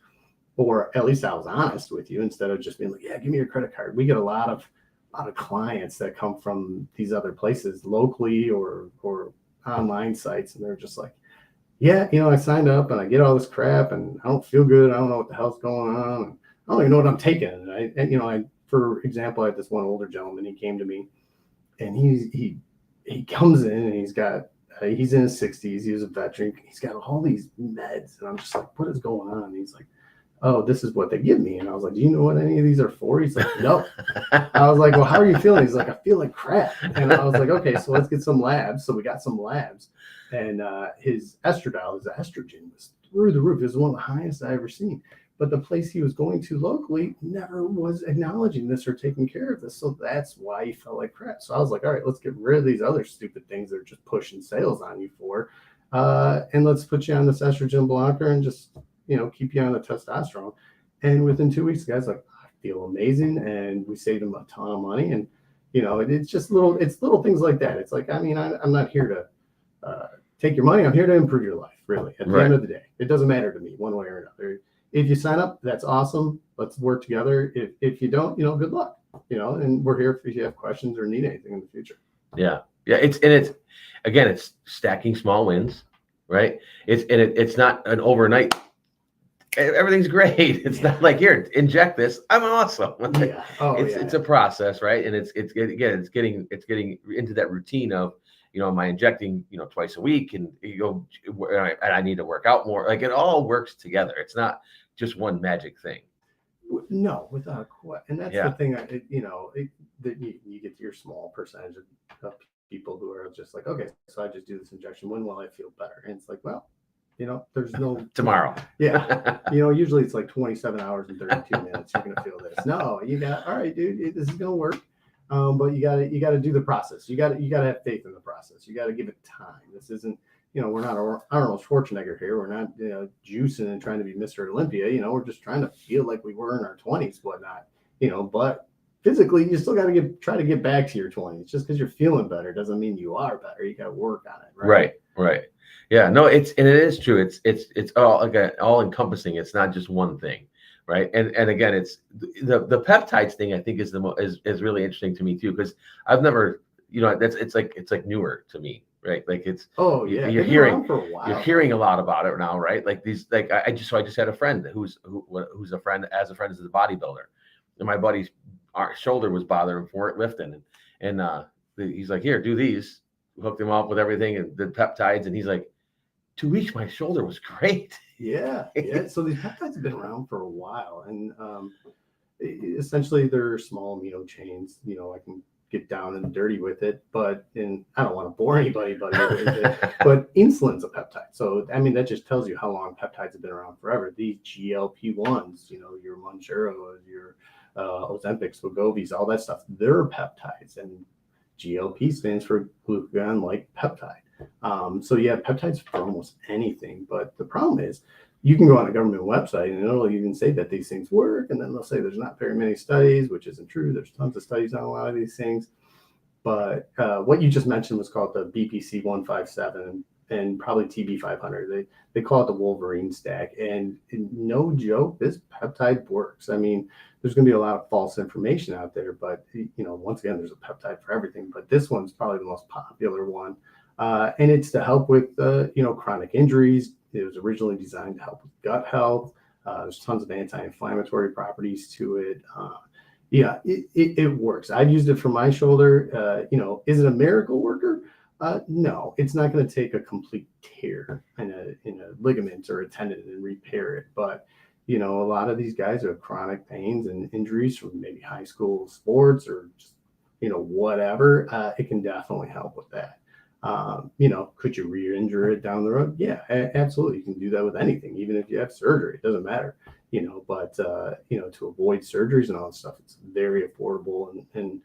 Or at least I was honest with you, instead of just being like, yeah, give me your credit card. We get a lot of clients that come from these other places locally or online sites, and they're just like, yeah, I signed up and I get all this crap and I don't feel good. I don't know what the hell's going on. And I don't even know what I'm taking. And for example, I had this one older gentleman. He came to me and he comes in and he's in his 60s. He was a veteran. He's got all these meds, and I'm just like, what is going on? And he's like, oh, this is what they give me. And I was like, do you know what any of these are for? He's like, no. I was like, well, how are you feeling? He's like, I feel like crap. And I was like, okay, so let's get some labs. So we got some labs, and his estradiol, his estrogen, was through the roof. It was one of the highest I ever seen. But the place he was going to locally never was acknowledging this or taking care of this. So that's why he felt like crap. So I was like, all right, let's get rid of these other stupid things they're just pushing sales on you for. And let's put you on this estrogen blocker and just, keep you on the testosterone. And within 2 weeks, the guy's like, I feel amazing. And we saved him a ton of money. And, it's just little things like that. It's like, I'm not here to take your money. I'm here to improve your life, really. At the end of the day, it doesn't matter to me one way or another. If you sign up, that's awesome. Let's work together. If you don't, good luck, and we're here if you have questions or need anything in the future. Yeah. Yeah. It's stacking small wins, right? It's not an overnight. Everything's great. It's not like, here, inject this. I'm awesome. Yeah. It's a process, right? And it's getting into that routine of, am I injecting, twice a week, and I need to work out more. Like, it all works together. It's not just one magic thing. No, without a question. And that's the thing, that you get your small percentage of people who are just like, okay, so I just do this injection. When will I feel better? And it's like, well, there's no tomorrow. Yeah. Usually it's like 27 hours and 32 minutes. You're going to feel this. No, all right, dude, this is going to work. But you got to do the process. You got to have faith in the process. You got to give it time. This isn't, we're not Arnold Schwarzenegger here. We're not, juicing and trying to be Mr. Olympia. We're just trying to feel like we were in our 20s, whatnot. But physically, you still got to try to get back to your 20s. Just because you're feeling better doesn't mean you are better. You got to work on it. Right. Yeah. No, it is true. It's all all encompassing. It's not just one thing. Right. And again, it's the peptides thing, I think, is is really interesting to me too, because I've never, it's like newer to me, right? Like you're hearing a lot about it now, right? Like these, like I just had a friend who's a friend as a bodybuilder, and my buddy's shoulder was bothering him for it lifting, and he's like, here, do these, hooked him up with everything and the peptides, and he's like, 2 weeks, my shoulder was great. Yeah. So these peptides have been around for a while, and essentially they're small amino chains. I can get down and dirty with it, but I don't want to bore anybody, but insulin's a peptide. So that just tells you how long peptides have been around forever. These GLP-1s, your Mounjaros, your Ozempics, Wegovys, all that stuff, they're peptides, and GLP stands for glucagon-like peptide. So peptides for almost anything, but the problem is you can go on a government website and it'll even say that these things work, and then they'll say there's not very many studies, which isn't true. There's tons of studies on a lot of these things, but what you just mentioned was called the BPC 157 and probably TB 500. They call it the Wolverine stack, and no joke, this peptide works. There's going to be a lot of false information out there, but once again, there's a peptide for everything, but this one's probably the most popular one. And it's to help with, chronic injuries. It was originally designed to help with gut health. There's tons of anti-inflammatory properties to it. It works. I've used it for my shoulder. Is it a miracle worker? No, it's not going to take a complete tear in a ligament or a tendon and repair it. But, a lot of these guys who have chronic pains and injuries from maybe high school sports or just, whatever, it can definitely help with that. Could you re-injure it down the road? Yeah, absolutely. You can do that with anything, even if you have surgery. It doesn't matter, but to avoid surgeries and all that stuff, it's very affordable, and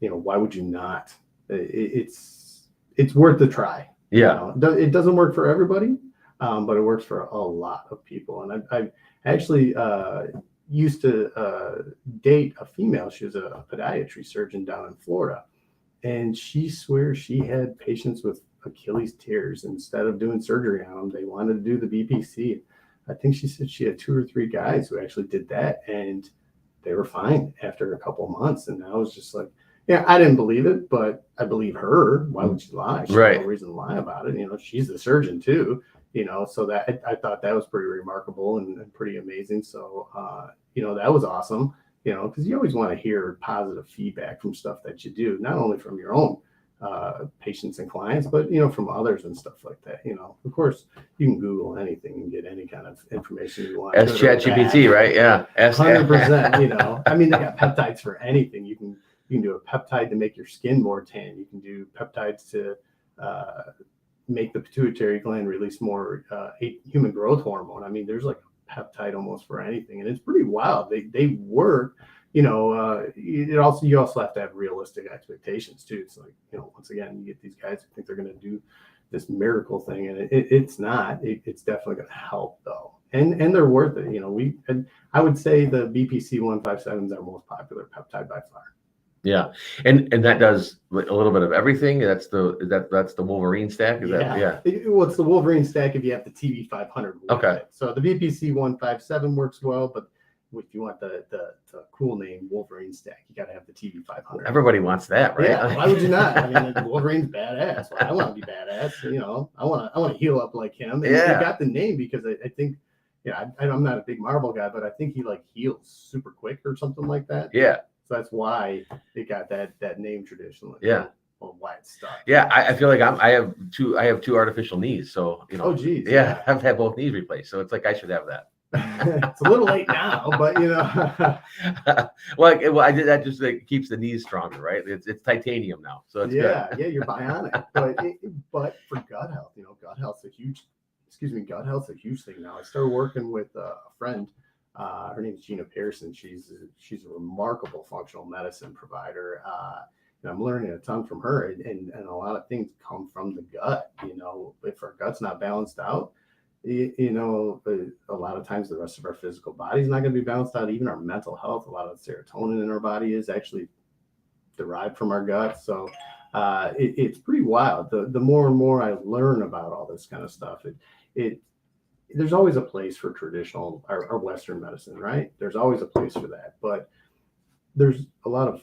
why would you not? It's worth the try. Yeah. It doesn't work for everybody, but it works for a lot of people. And I actually used to date a female. She was a podiatry surgeon down in Florida. And she swears she had patients with Achilles tears. Instead of doing surgery on them, they wanted to do the BPC. I think she said she had 2 or 3 guys who actually did that, and they were fine after a couple of months. And I was just like, I didn't believe it, but I believe her. Why would she lie? She had no reason to lie about it. She's the surgeon too. So that I thought that was pretty remarkable and pretty amazing. So, that was awesome, because you always want to hear positive feedback from stuff that you do, not only from your own patients and clients, but, from others and stuff like that. Of course, you can Google anything and get any kind of information you want. Ask ChatGPT, right? Yeah. 100%. I mean, they got peptides for anything. You can do a peptide to make your skin more tan. You can do peptides to make the pituitary gland release more human growth hormone. I mean, there's like a peptide almost for anything, and it's pretty wild. They work. You also have to have realistic expectations too. It's like, once again, you get these guys who think they're going to do this miracle thing, and it's not. It's definitely going to help though, and they're worth it. I would say the BPC 157 is our most popular peptide by far. Yeah, and that does a little bit of everything. That's the Wolverine stack. Is that yeah? It's the Wolverine stack if you have the TV 500. Okay. So the BPC 157 works well, but if you want the cool name Wolverine stack, you got to have the TV 500. Everybody wants that, right? Yeah. Why would you not? I mean, Wolverine's badass. Well, I want to be badass. I want to heal up like him. And yeah. They got the name because I think. Yeah, I'm not a big Marvel guy, but I think he heals super quick or something like that. Yeah. So that's why it got that name traditionally. Yeah. Or why it's stuck. Yeah, I feel like I have two artificial knees, so Oh geez. Yeah, I've had both knees replaced, so it's like I should have that. It's a little late now, but well, I did that just keeps the knees stronger, right? It's titanium now, so it's good. Yeah, you're bionic. But for gut health, gut health's a huge thing now. I started working with a friend. Her name is Gina Pearson. She's a remarkable functional medicine provider. And I'm learning a ton from her, and a lot of things come from the gut. If our gut's not balanced out, a lot of times the rest of our physical body is not going to be balanced out. Even our mental health, a lot of the serotonin in our body is actually derived from our gut. So it's pretty wild. The more and more I learn about all this kind of stuff, there's always a place for traditional or Western medicine, right? There's always a place for that, but there's a lot of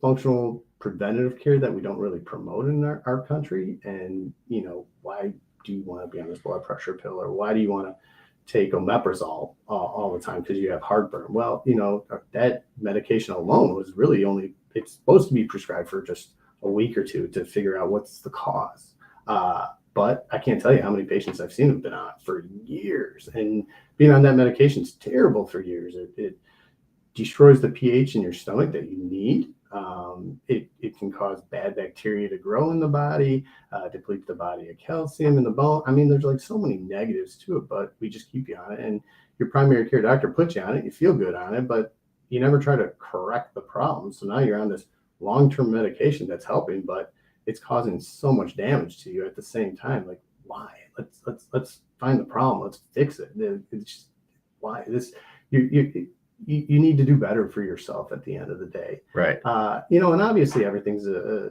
functional preventative care that we don't really promote in our country. And why do you want to be on this blood pressure pill, or why do you want to take omeprazole all the time because you have heartburn? Well, that medication alone was really it's supposed to be prescribed for just a week or two to figure out what's the cause. But I can't tell you how many patients I've seen have been on for years, and being on that medication is terrible for years. It destroys the pH in your stomach that you need. It can cause bad bacteria to grow in the body, deplete the body of calcium in the bone. I mean, there's so many negatives to it, but we just keep you on it. And your primary care doctor puts you on it. You feel good on it, but you never try to correct the problem. So now you're on this long-term medication that's helping, but it's causing so much damage to you at the same time. Like, why? Let's find the problem. Let's fix it. It's just, why this? You need to do better for yourself at the end of the day. Right. And obviously everything's a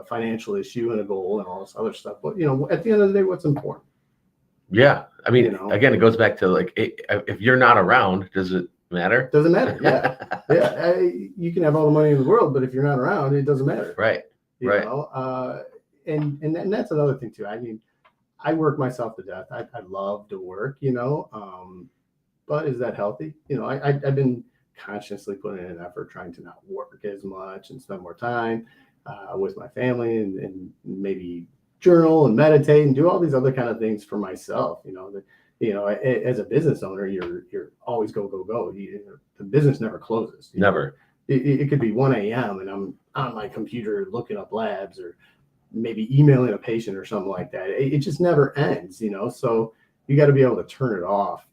financial issue and a goal and all this other stuff. But, at the end of the day, what's important? Yeah. I mean, again, it goes back to if you're not around, does it matter? Doesn't matter. Yeah. Yeah. You can have all the money in the world, but if you're not around, it doesn't matter. Right. You know? And that's another thing too. I mean, I work myself to death. I love to work, but is that healthy? I've been consciously putting in an effort trying to not work as much and spend more time with my family and maybe journal and meditate and do all these other kind of things for myself. As a business owner, you're always go. The business never closes. Never. It could be 1 a.m. and I'm on my computer looking up labs or maybe emailing a patient or something like that. It just never ends, so you got to be able to turn it off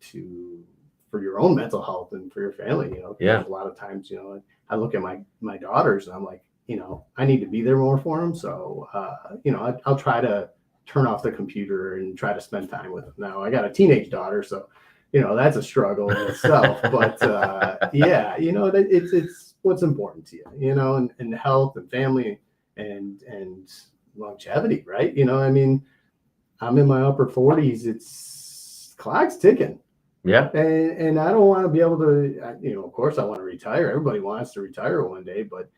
for your own mental health and for your family, Yeah. A lot of times, I look at my daughters and I'm like, I need to be there more for them. So, I'll try to turn off the computer and try to spend time with them. Now I got a teenage daughter, so, that's a struggle in itself, but, it's what's important to you, and health and family and longevity, right? I mean, I'm in my upper 40s. Clock's ticking. Yeah. And I don't want to be able to, of course I want to retire. Everybody wants to retire one day, but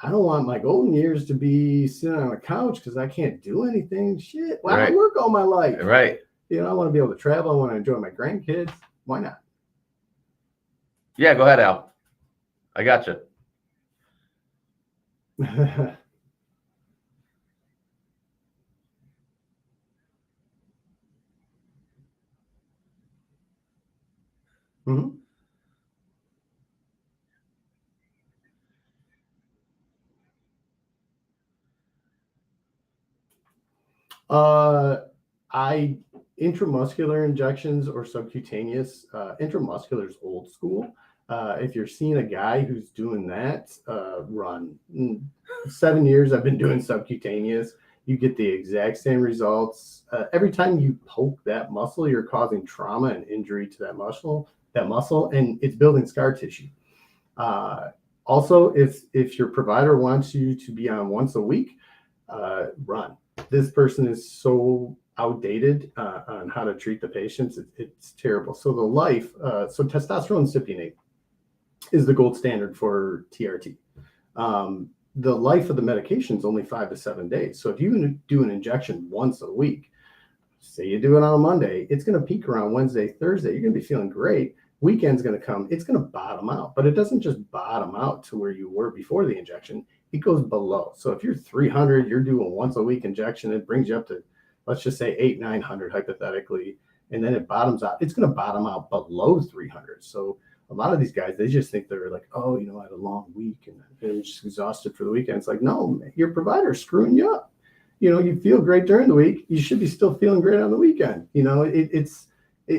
I don't want my golden years to be sitting on a couch because I can't do anything. Shit. Why do I work all my life? Right. I want to be able to travel. I want to enjoy my grandkids. Why not? Yeah, go ahead, Al. I got you. Mhm. I intramuscular injections or subcutaneous. Intramuscular is old school. If you're seeing a guy who's doing that, run. 7 years I've been doing subcutaneous. You get the exact same results. Every time you poke that muscle, you're causing trauma and injury to that muscle, and it's building scar tissue. Also, if your provider wants you to be on once a week, run. This person is so outdated on how to treat the patients. It's terrible. So so testosterone cypionate is the gold standard for TRT. The life of the medication is only 5 to 7 days. So if you do an injection once a week, say you do it on a Monday, it's going to peak around Wednesday, Thursday. You're going to be feeling great. Weekend's going to come. It's going to bottom out, but it doesn't just bottom out to where you were before the injection. It goes below. So if you're 300, you're doing once a week injection, it brings you up to, let's just say 900 hypothetically, and then it bottoms out. It's going to bottom out below 300. So a lot of these guys, they just think they're like, oh, I had a long week and I'm just exhausted for the weekend. It's like, no, man, your provider's screwing you up. You feel great during the week. You should be still feeling great on the weekend. It's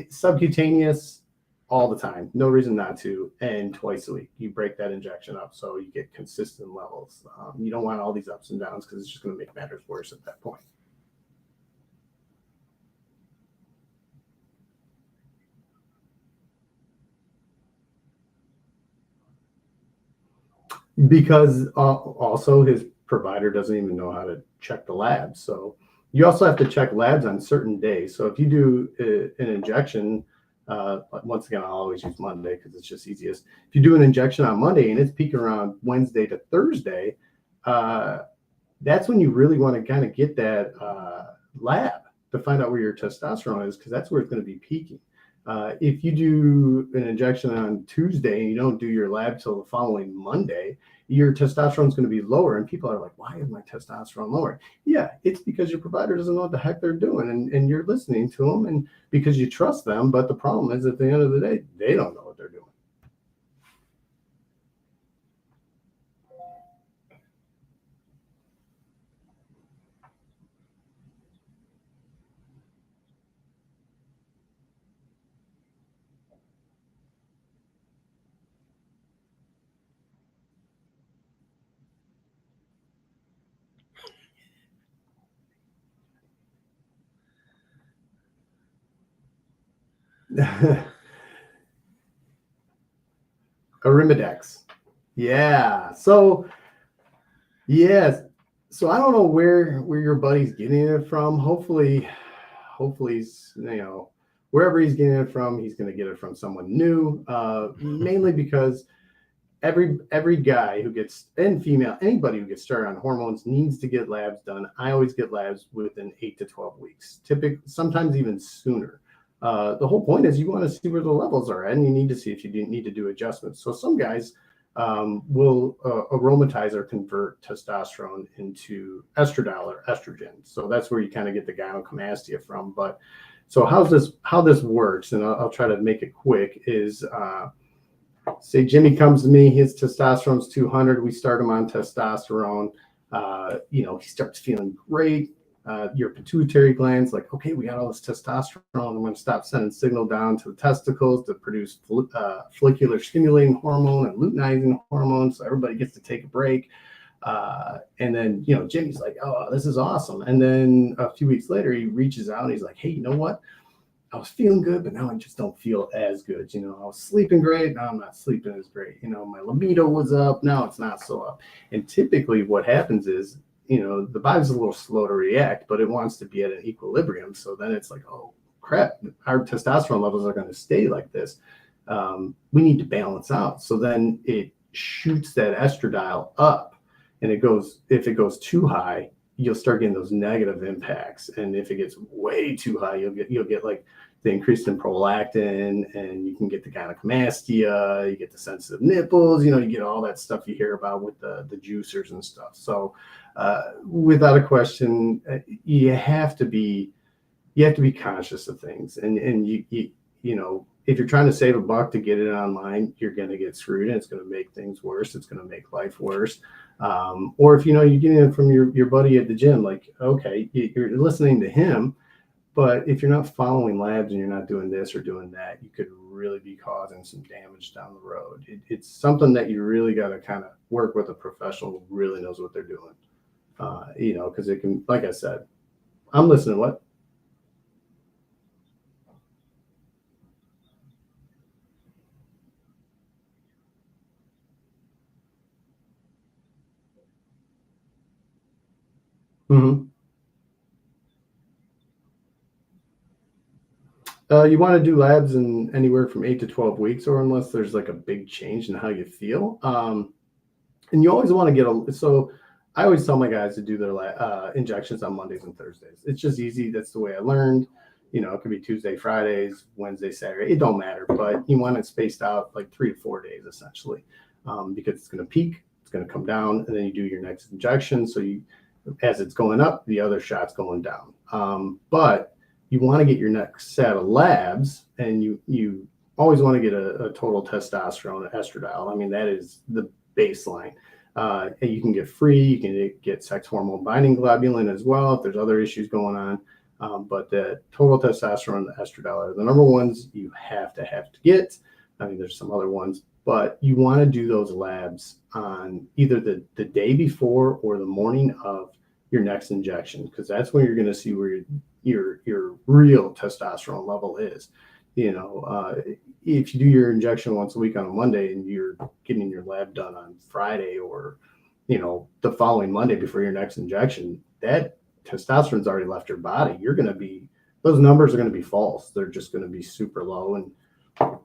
subcutaneous all the time. No reason not to. And twice a week, you break that injection up so you get consistent levels. You don't want all these ups and downs because it's just going to make matters worse at that point. Because also his provider doesn't even know how to check the labs. So you also have to check labs on certain days. So if you do an injection, once again, I'll always use Monday because it's just easiest. If you do an injection on Monday and it's peaking around Wednesday to Thursday, that's when you really want to kind of get that lab to find out where your testosterone is, because that's where it's going to be peaking. If you do an injection on Tuesday and you don't do your lab till the following Monday, your testosterone is going to be lower. And people are like, why is my testosterone lower? Yeah, it's because your provider doesn't know what the heck they're doing. And you're listening to them and because you trust them. But the problem is at the end of the day, they don't know what they're doing. Arimidex. Yeah. So, yes. So I don't know where your buddy's getting it from. Hopefully he's, wherever he's getting it from, he's going to get it from someone new. Mainly because every guy who gets, and female, anybody who gets started on hormones needs to get labs done. I always get labs within 8 to 12 weeks, typically, sometimes even sooner. The whole point is you want to see where the levels are at, and you need to see if you need to do adjustments. So some guys will aromatize or convert testosterone into estradiol or estrogen. So that's where you kind of get the gynecomastia from. But so how this works, and I'll try to make it quick, is say Jimmy comes to me, his testosterone's 200. We start him on testosterone. He starts feeling great. Your pituitary gland's like, okay, we got all this testosterone. I'm going to stop sending signal down to the testicles to produce follicular stimulating hormone and luteinizing hormone. So everybody gets to take a break. And then, Jimmy's like, oh, this is awesome. And then a few weeks later, he reaches out and he's like, hey, you know what? I was feeling good, but now I just don't feel as good. I was sleeping great. Now I'm not sleeping as great. My libido was up. Now it's not so up. And typically what happens is, the body's a little slow to react, but it wants to be at an equilibrium. So then it's like, oh, crap, our testosterone levels are going to stay like this. We need to balance out. So then it shoots that estradiol up. And if it goes too high, you'll start getting those negative impacts. And if it gets way too high, you'll get like the increase in prolactin, and you can get the gynecomastia, you get the sensitive nipples, you get all that stuff you hear about with the juicers and stuff. So without a question, you have to be conscious of things. And if you're trying to save $1 to get it online, you're going to get screwed, and it's going to make things worse. It's going to make life worse. Or if you're getting it from your buddy at the gym, like, okay, you're listening to him, but if you're not following labs and you're not doing this or doing that, you could really be causing some damage down the road. It's something that you really got to kind of work with a professional who really knows what they're doing. Because it can, like I said, I'm listening. What? Mm-hmm. You want to do labs in anywhere from 8 to 12 weeks, or unless there's like a big change in how you feel. And you always want to so I always tell my guys to do their injections on Mondays and Thursdays. It's just easy. That's the way I learned. It could be Tuesday, Fridays, Wednesday, Saturday. It don't matter, but you want it spaced out like 3 to 4 days essentially, because it's going to peak, it's going to come down, and then you do your next injection. So as it's going up, the other shot's going down. But you want to get your next set of labs, and you always want to get a total testosterone, estradiol. I mean, that is the baseline. And you can get free. You can get sex hormone binding globulin as well if there's other issues going on. But the total testosterone and the estradiol are the number ones you have to get. I mean, there's some other ones, but you want to do those labs on either the day before or the morning of your next injection, because that's when you're going to see where your real testosterone level is. If you do your injection once a week on a Monday and you're getting your lab done on Friday or the following Monday before your next injection, that testosterone's already left your body. Those numbers are going to be false. They're just going to be super low, and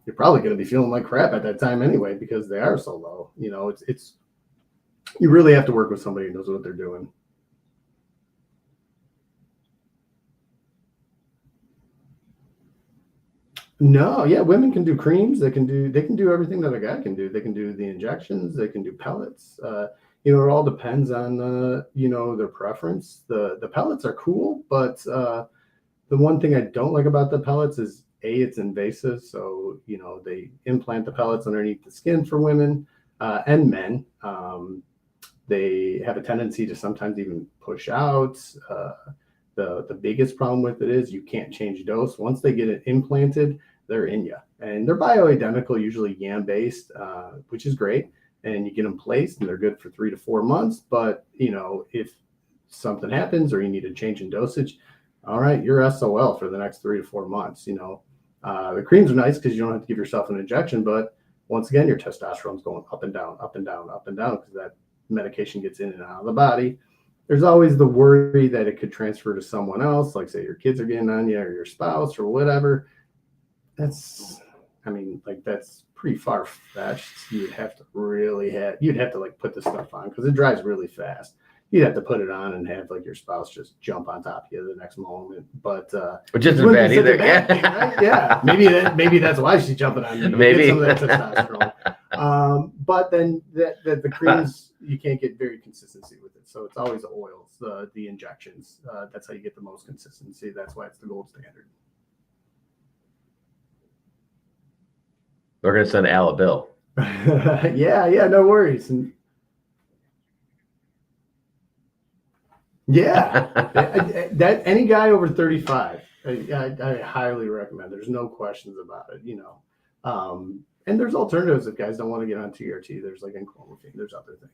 you're probably going to be feeling like crap at that time anyway, because they are so low. It's you really have to work with somebody who knows what they're doing. No, yeah, women can do creams. They can do everything that a guy can do. They can do the injections. They can do pellets. It all depends on their preference. The pellets are cool, but the one thing I don't like about the pellets is it's invasive. So they implant the pellets underneath the skin for women and men. They have a tendency to sometimes even push out. The biggest problem with it is you can't change dose. Once they get it implanted, they're in you. And they're bioidentical, usually yam based, which is great. And you get them placed and they're good for 3 to 4 months. But, if something happens or you need a change in dosage, all right, you're SOL for the next 3 to 4 months. The creams are nice because you don't have to give yourself an injection. But once again, your testosterone's going up and down, up and down, up and down, because that medication gets in and out of the body. There's always the worry that it could transfer to someone else, like say your kids are getting on you or your spouse or whatever. That's pretty far-fetched. You'd have to like put the stuff on because it dries really fast. You'd have to put it on and have like your spouse just jump on top of you the next moment. But which isn't bad either. Thing, right? Yeah. Maybe that's why she's jumping on you. Maybe get some of that testosterone. But then the creams, you can't get very consistency with it. So it's always the oils, the injections. That's how you get the most consistency. That's why it's the gold standard. We're gonna send Al a bill. yeah, no worries. Yeah, that any guy over 35, I highly recommend. There's no questions about it, and there's alternatives if guys don't want to get on TRT. There's like enclomiphene. There's other things.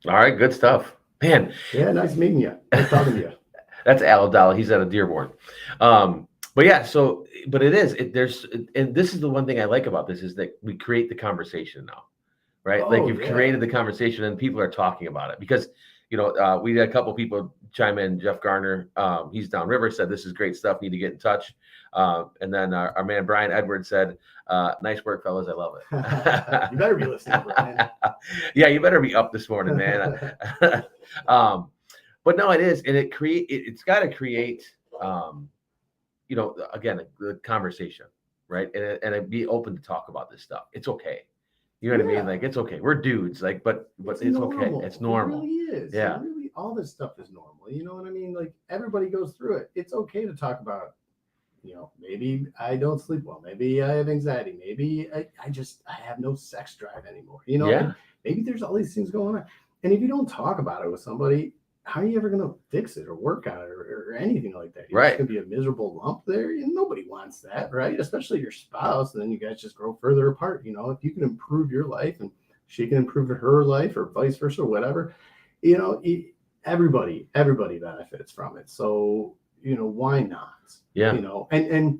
All right, good stuff, man. Yeah, nice meeting you. Nice talking to you. That's Al O'Donnell. He's out of Dearborn. But yeah, and this is the one thing I like about this is that we create the conversation now. Right. Like you've created the conversation and people are talking about it because, we had a couple people chime in. Jeff Garner, he's downriver, said, this is great stuff. Need to get in touch. And then our man Brian Edwards said, "Nice work, fellas. I love it." You better be listening, Brian. Yeah, you better be up this morning, man. But no, it is, and it's got to create, again, a good conversation, right? And be open to talk about this stuff. It's okay. You know what I mean? Like, it's okay. We're dudes, like, but it's okay. It's normal. It really is. Yeah. Really, all this stuff is normal. You know what I mean? Like, everybody goes through it. It's okay to talk about, maybe I don't sleep well. Maybe I have anxiety. Maybe I have no sex drive anymore. Maybe there's all these things going on. And if you don't talk about it with somebody, how are you ever going to fix it or work on it or anything like that? It's going to be a miserable lump there. Nobody wants that, right? Especially your spouse. And then you guys just grow further apart. If you can improve your life and she can improve her life or vice versa, or whatever, everybody benefits from it. So, why not? Yeah. And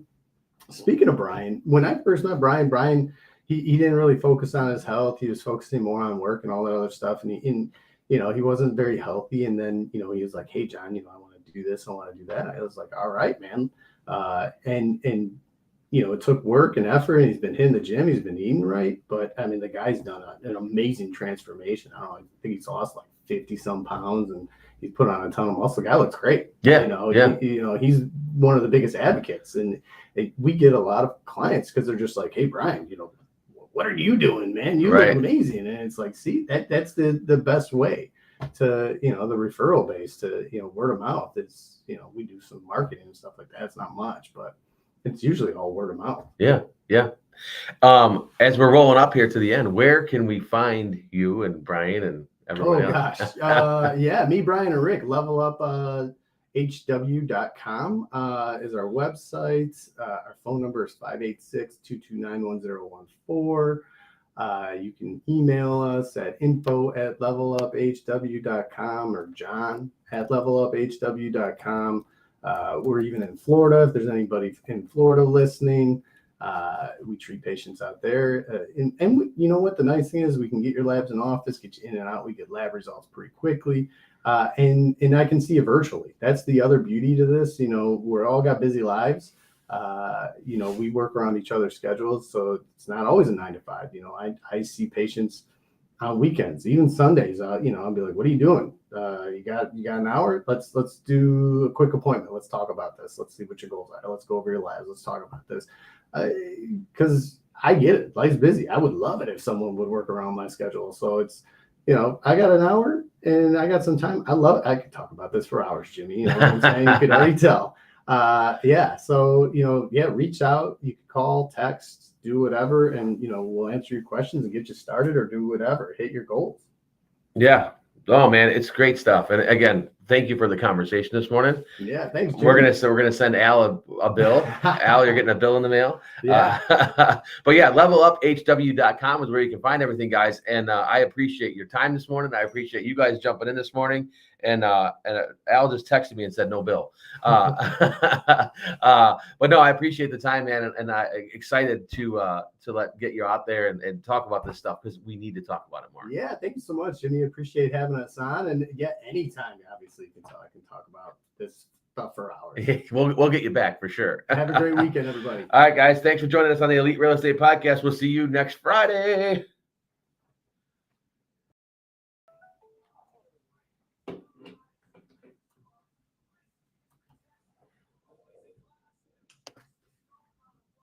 speaking of Brian, when I first met Brian, he didn't really focus on his health. He was focusing more on work and all that other stuff. And he wasn't very healthy. And then, he was like, "Hey, John, I want to do this. I want to do that." I was like, "All right, man." And it took work and effort, and he's been hitting the gym. He's been eating right. But I mean, the guy's done an amazing transformation. I don't know. I think he's lost like 50 some pounds and he's put on a ton of muscle. The guy looks great. Yeah. He's one of the biggest advocates. And we get a lot of clients because they're just like, "Hey, Brian, what are you doing, man? You look amazing." And it's like, see, that's the best way to, the referral base to, word of mouth. It's, we do some marketing and stuff like that. It's not much, but it's usually all word of mouth. Yeah. Yeah. As we're rolling up here to the end, where can we find you and Brian and everybody else? Gosh. Me, Brian, and Rick. LevelUpHW.com is our website. Our phone number is 586-229-1014. You can email us at info@leveluphw.com or john@leveluphw.com. We're even in Florida. If there's anybody in Florida listening, we treat patients out there. And you know what? The nice thing is we can get your labs in office, get you in and out. We get lab results pretty quickly. And I can see you virtually. That's the other beauty to this. We're all got busy lives. We work around each other's schedules, so it's not always a 9 to 5. I see patients on weekends, even Sundays. I'll be like, "What are you doing? You got an hour? Let's do a quick appointment. Let's talk about this. Let's see what your goals are. Let's go over your labs. Let's talk about this." Because I get it. Life's busy. I would love it if someone would work around my schedule. So it's, I got an hour and I got some time. I love it. I could talk about this for hours, Jimmy. You know what I'm saying? You could already tell. So, reach out. You can call, text, do whatever, and, we'll answer your questions and get you started or do whatever. Hit your goals. Yeah. Oh, man, it's great stuff. And again, thank you for the conversation this morning. Yeah, thanks, Jimmy. We're gonna send Al a bill. Al, you're getting a bill in the mail. Yeah. But yeah, leveluphw.com is where you can find everything, guys. And I appreciate your time this morning. I appreciate you guys jumping in this morning. And Al just texted me and said no bill. But no, I appreciate the time, man, and I'm excited to get you out there and talk about this stuff because we need to talk about it more. Yeah, thank you so much, Jimmy. Appreciate having us on, and anytime, obviously, I can talk about this stuff for hours. We'll get you back for sure. Have a great weekend, everybody. All right, guys, thanks for joining us on the Elite Real Estate Podcast. We'll see you next Friday.